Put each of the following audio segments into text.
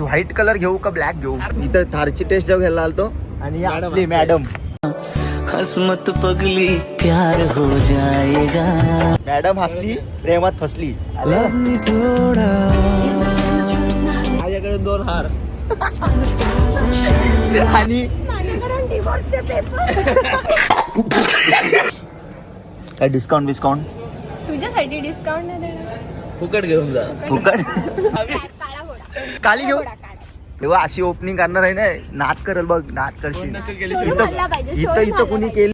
White colour घेऊ का black घेऊ? इथं थारची टेस्ट जेव्हा घ्यायला आलतो आणि असली मॅडम हसमत पगली प्यार हो जाएगा. मॅडम हसली प्रेमात फसली. माझ्याकडे 2 हार आणि काय डिस्काउंट तुझ्यासाठी डिस्काउंट नाही देणार. फुकट घेऊन जा. फुकट काळा घोडा. काली घेऊ घोडा, काळा. तेव्हा अशी ओपनिंग करणार आहे ना, नाद करेल बघ, नाद करशील. शोरूम भरला पाहिजे, इथं शोरूम इथं भरला कुणी पाहिजे. केली.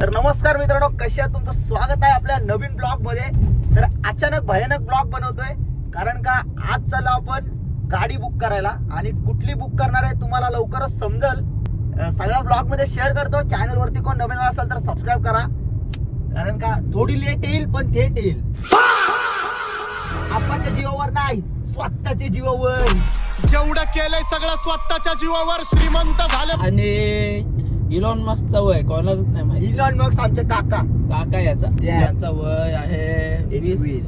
तर नमस्कार मित्रांनो, कशा तुमचं स्वागत आहे आपल्या नवीन ब्लॉग मध्ये. तर अचानक भयानक ब्लॉग बनवतोय कारण का आज चाललो आपण गाडी बुक करायला आणि कुठली बुक करणार आहे तुम्हाला लवकरच समजल. सगळ्या ब्लॉग मध्ये शेअर करतो. चॅनल वरती कोण नवीन असेल तर सबस्क्राईब करा कारण का थोडी लेट येईल पण थेट येईल. आपाच्या जीवावर नाही, स्वतःच्या जीवावर. जेवढं केलंय सगळं स्वतःच्या जीवावर श्रीमंत झालं. आणि इलॉन मस्कचा वय कोणालाच नाही माहिती. इलॉन मस्क आमचे काका. काका याचा Yeah. याचा वय आहे 21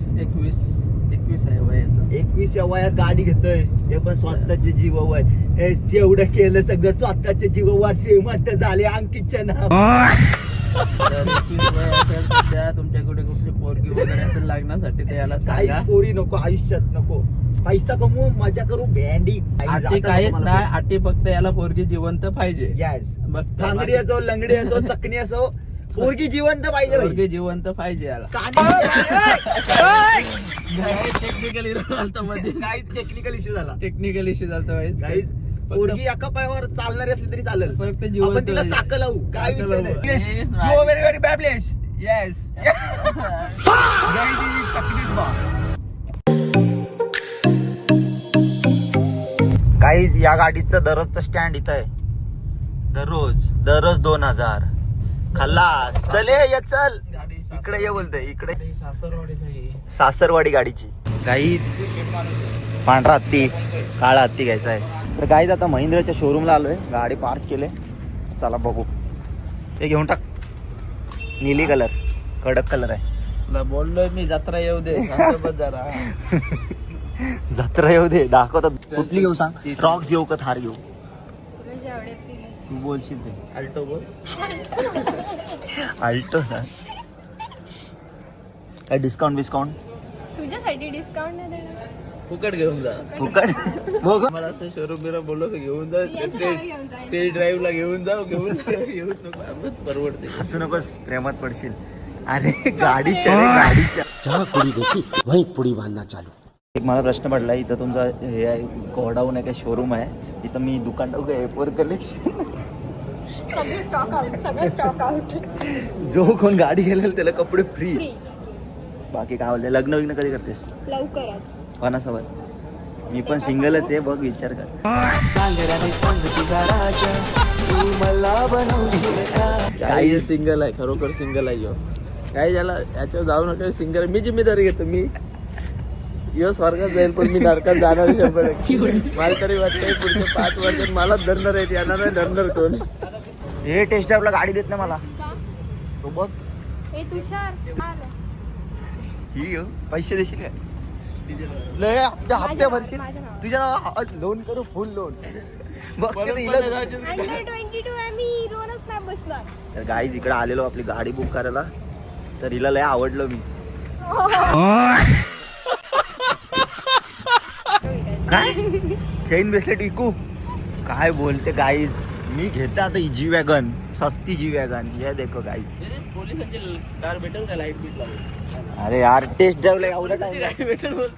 आहे वय याचं. 21 या वयात गाडी घेतोय ते पण स्वतःच्या जीवावर. हे जेवढं केलं सगळं स्वतःच्या जीवावर. श्रीमंत झाले अंकितच्या नाव. तर 21 वय असेल सध्या तुमच्याकडे कुठली पोरगी वगैरे असेल लागण्यासाठी ते याला काही सांगा. पोरी नको आयुष्यात, नको पैसा कमवू मजा करू भेंडी. अटी काहीच नाही, अटी फक्त याला पोरगी जिवंत पाहिजे. यस, फक्त तांगडी असो, लंगडी असो, चकणी असो, पोरगी जिवंत पाहिजे बाई. पोरगी जिवंत पाहिजे याला. टेक्निकल टेक्निकल इश्यू झाला. टेक्निकल इश्यू झाला Guys, पोरगी एका पायावर चालणारी असली तरी चालेल, फक्त जिवंत आपण तिला पाहिजे. चाक लावू. काय चाकं विषय लावू. नाही. Yes, You are very very bad place. Yes. Guys, ही चकणीच बा. Guys, या गाडीचं दररोजचं स्टँड इथं आहे. दररोज 2000 खल्लास. चले ये चल इकडे ये बोलतोय. इकडे सासरवाडी गाडीची. गाईज पांढरा हत्ती, काळा हत्ती घ्यायचा आहे. तर गाईज आता महिंद्राच्या शोरूमला आलोय. गाडी पार्क केले. चला बघू. ते घेऊन टाक. नीली कलर, कडक कलर आहे. तुला बोललोय मी जत्रा येऊ दे. शांत बस जरा. जत्रा येऊ दे, दाखवतात. कुठली घेऊ सांग? रॉक्स घेऊ का थार घेऊ? तुला जे आवडेल ते घे. तू बोलशील ते. अल्टो बोल. अल्टो सांग. काय डिस्काउंट तुझ्यासाठी डिस्काउंट नाही देणार. फुकट घेऊन जा. फुकट बघ. मला असं शोरूम बिरा बोललो की घेऊन जा. यांच्या नावावर घेऊन जा. टेस्ट ड्राईव्हला घेऊन जा. घेऊन नको आम्हाला परवडते. हसू नकोस, प्रेमात पडशील. अरे गाडीच्या रे, गाडीच्या. जहाँ कुड़ी देखी वहीं पुड़ी बांधना चालू. एक मला प्रश्न पडला, इथं तुमचा हे आहे गोडाऊन आहे का शोरूम आहे? इथं मी दुकान टाकू का एअरपोर्ट कलेक्शन? सगळे स्टॉक आउट, सगळं स्टॉक आउट. जो कोण गाडी घेईल त्याला कपडे फ्री. फ्री बाकी काय बोलते? लग्न कधी करतेस? लवकरच. कोणासोबत? मी पण सिंगलच आहे बघ, विचार कर. काही सिंगल आहे, खरोखर सिंगल आहे यो. काही याला याच्यावर जाऊ नका. सिंगल मी जिम्मेदारी घेतो. मी यो स्वर्गात जाईल पण मी नरकात जाणार 100%. मला तरी वाटतंय पुढच्या 5 वर्षात मलाच धरणार आहे. येणार नाही धरणार कोण. हे टेस्ट ड्राईव्हला गाडी देत नाही मला. का? तो बघ. ए तुषार आलं. ही घेऊ. पैसे देशील काय? लय हप्ते भरशील. माझ्या नावावर. तुझ्या नावावर लोन करू, फुल लोन. बघ ते हिला- Under 22 आहे मी, रोनच नाही बसणार. तर गाईज इकडे आलेलो आपली गाडी बुक करायला. तर हिला लय आवडलो मी. काय चेन ब्रेसलेट विकू? काय बोलते गाईज. मी घेते आता जी वॅगन, सस्ती जी वॅगन. हे देखो गाईज. पोलिसांची कार भेटेल का? लाईट बीट लागेल. अरे यार टेस्ट ड्राईव्हला एवढा टाइम.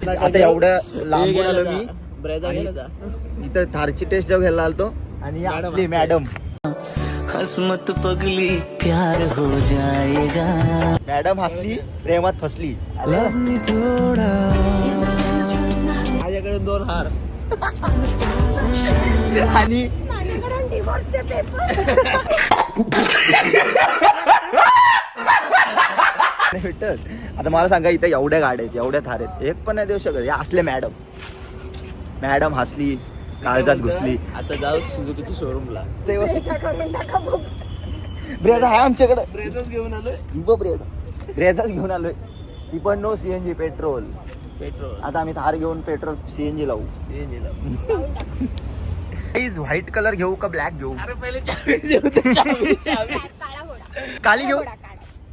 आता एवढं लांबून आलो मी. ब्रेझा आणि गेला जा. इथं थारची टेस्ट ड्राईव्ह घ्यायला आलतो आणि असली मॅडम. हसमत पगली प्यार हो जाएगा. मॅडम हसली प्रेमात फसली. माझ्याकडे 2 हार आणि माझ्याकडून डिवोर्सचे पेपर. भेटत. आता मला सांगा, इथं एवढ्या गाड्या आहेत, एवढ्या थार आहेत, एक पण नाही देऊ शकत. हे असले मॅडम. मॅडम हसली, काळजात घुसली. आता जाऊ सुझुकीच्या शोरूमला. करून टाका बघ. ब्रेझा आहे आमच्याकडे. ब्रेझच घेऊन आलोय. ब्रेझाच घेऊन आलोय. ती पण नो सीएनजी पेट्रोल. पेट्रोल आता आम्ही थार घेऊन पेट्रोल सीएनजी लावू. सीएनजी ला. प्लीज व्हाईट कलर घेऊ का ब्लॅक घेऊ? अरे पहिले चावी देऊ दे, चावी चावी. काळा घोडा. काली घेऊ. घोडा, काळा.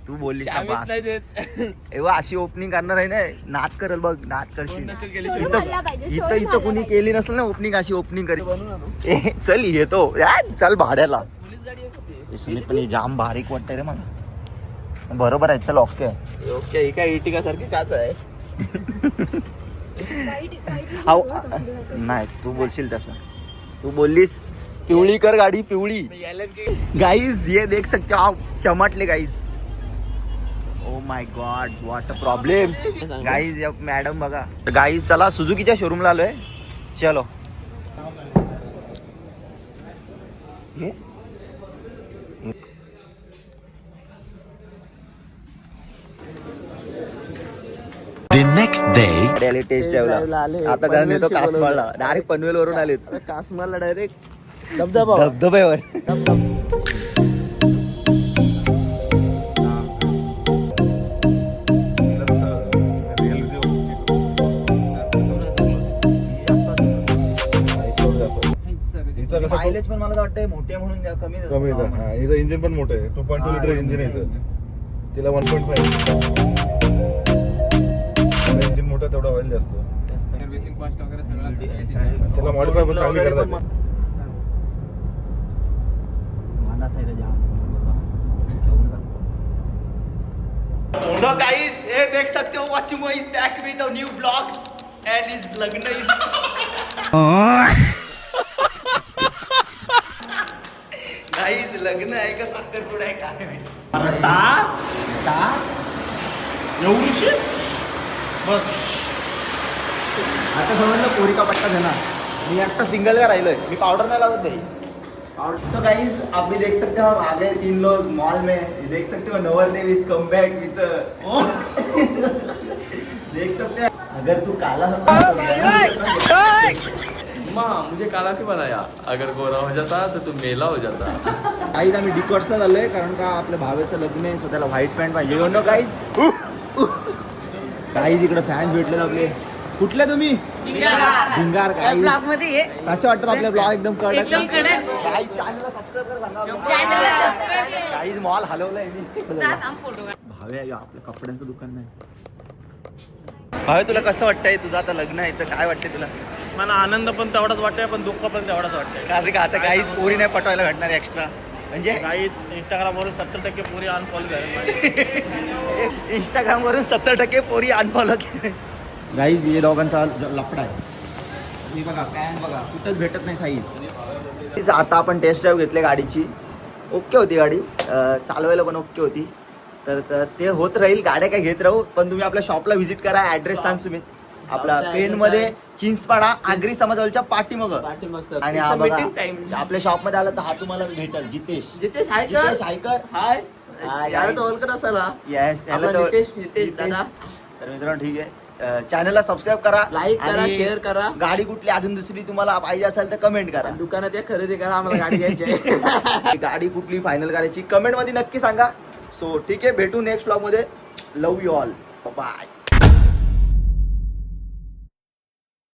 तू बोललीस ना चावीच बास. नाही देत. एव्हा अशी ओपनिंग करणार आहे ना, नाद करल बघ, नाद करशील. कोण नसेल केली शोरूम इथं भरला पाहिजे, इथं शोरूम इथं भरला कुणी पाहिजे. केली नसेल ना ओपनिंग, अशी ओपनिंग करी. बनवू ना तू. ए चल येतो यार, चल भाड्याला. पोलीस गाडी आहे का ती? इसमें पण ही जाम बारीक वाटतंय रे मला. बरोबर आहे, चल ओके. ओके, ही काय इटिका सारखी काच आहे. वाईट- वाईट हाव नाही. नाही, तू बोलशील तसं. तू बोललीस पिवळी कर गाडी, पिवळी. गाइस ये देख सकते हो आप, चमटले guys. Oh my God, what a problem. Guys madam बघा. गाइस चला सुझुकीच्या शोरूमला आलोय. चलो. हे? The next day. गाडी आली टेस्ट ड्राईव्हला. आले. आता त्याला नेतो पनवेलशी कासमाळला. बोलवलं. डायरेक्ट पनवेल वरून आलेत. अरे कासमाला डायरेक्ट धबधबा. धबधब्यावर. मायलेज पण मला तर वाटतंय मोठे म्हणून कमी कमी देतो. हा हिचं इंजिन पण मोठं आहे. 2.2 लिटर इंजिन आहे हिचं. तिला 1.5 इंजिन मोठं, तेवढं ऑइल जास्त. त्याला मॉडिफाय पण चांगली करतात ते. So guys, ये देख सकते हो Wachimo is back with a new vlogs and his लग्न is. Guys लग्न आहे का साखरपुडा आहे काय माहिती. एवढीशी बस. आता समजलं पोरी का पट्टा देणार. मी एकटा सिंगल का राहिलोय. मी पावडर नाही लावत भाई. सो गाइस आप भी देख सकते हो हम आ गए 3 लोग मॉल में. देख सकते हो नवर name is come back with. देख सकते हो अगर तू काला माँ मुझे काला क्यों बनाया? अगर गोरा हो जाता तो तू मेला हो जाता. गाईज आम्ही डिकॉट्सला झालोय कारण का आपल्या भावेचं लग्न आहे. स्वतःला व्हाईट पॅन्ट पाहिजे. यू नो गाईज इकडे फॅन भेटले आपले. कुठले तुम्ही? भिंगार. ब्लॉग मध्ये ये. कसे वाटतात आपले ब्लॉग? एकदम कडक. एकदम कडक. गाईज चॅनलला सबस्क्राईब करा सांगा. चॅनलला सबस्क्राईब कर. गाईज मॉल हलवलाय मी. फोटो भावे आहे आपल्या कपड्यांचं दुकान नाही. भावे तुला कसं वाटतंय? तुझं आता लग्न आहे तर काय वाटतंय तुला? मला आनंद पण तेवढाच वाटतंय, पण दुःख पण तेवढाच वाटतंय. कारण का आता काहीच पोरी नाही पटवायला भेटणार एक्स्ट्रा. म्हणजे काही इंस्टाग्रामवरून 70% पोरी अनफॉलो झाले. इंस्टाग्रामवरून 70% पोरी अनफॉलो केले. गाईज हे दोघांचा लफडा आहे. मी बघा पॅन्ट बघा कुठंच भेटत नाही साईज. आता आपण टेस्ट ड्राईव्ह घेतली गाडीची. ओके होती गाडी, चालवायला पण ओके होती. तर ते होत राहील. गाड्या काय घेत राहू. पण तुम्ही आपल्या शॉपला व्हिजिट करा. ऍड्रेस सांग तुम्ही. आपला पेन मध्ये चिंचपाडा आगरी समाजवालच्या पाठीमग. आणि हा बघा आपल्या शॉप मध्ये आला तर हा तुम्हाला भेटल जितेश. जितेश हायकर. हाय. याला तर ओळखत असाला. येस. नितेश दादा. तर मित्रांनो ठीक आहे. चॅनलला सबस्क्राईब करा, लाईक करा, आणि शेअर करा. गाडी कुठली अजून दुसरी तुम्हाला पाहिजे असेल तर कमेंट करा. दुकानात या खरेदी करा. आम्हाला गाडी घ्यायची आहे. गाडी कुठली फायनल करायची कमेंट मध्ये नक्की सांगा. सो ठीक आहे, भेटू नेक्स्ट ब्लॉग मध्ये. Love you all. बाय.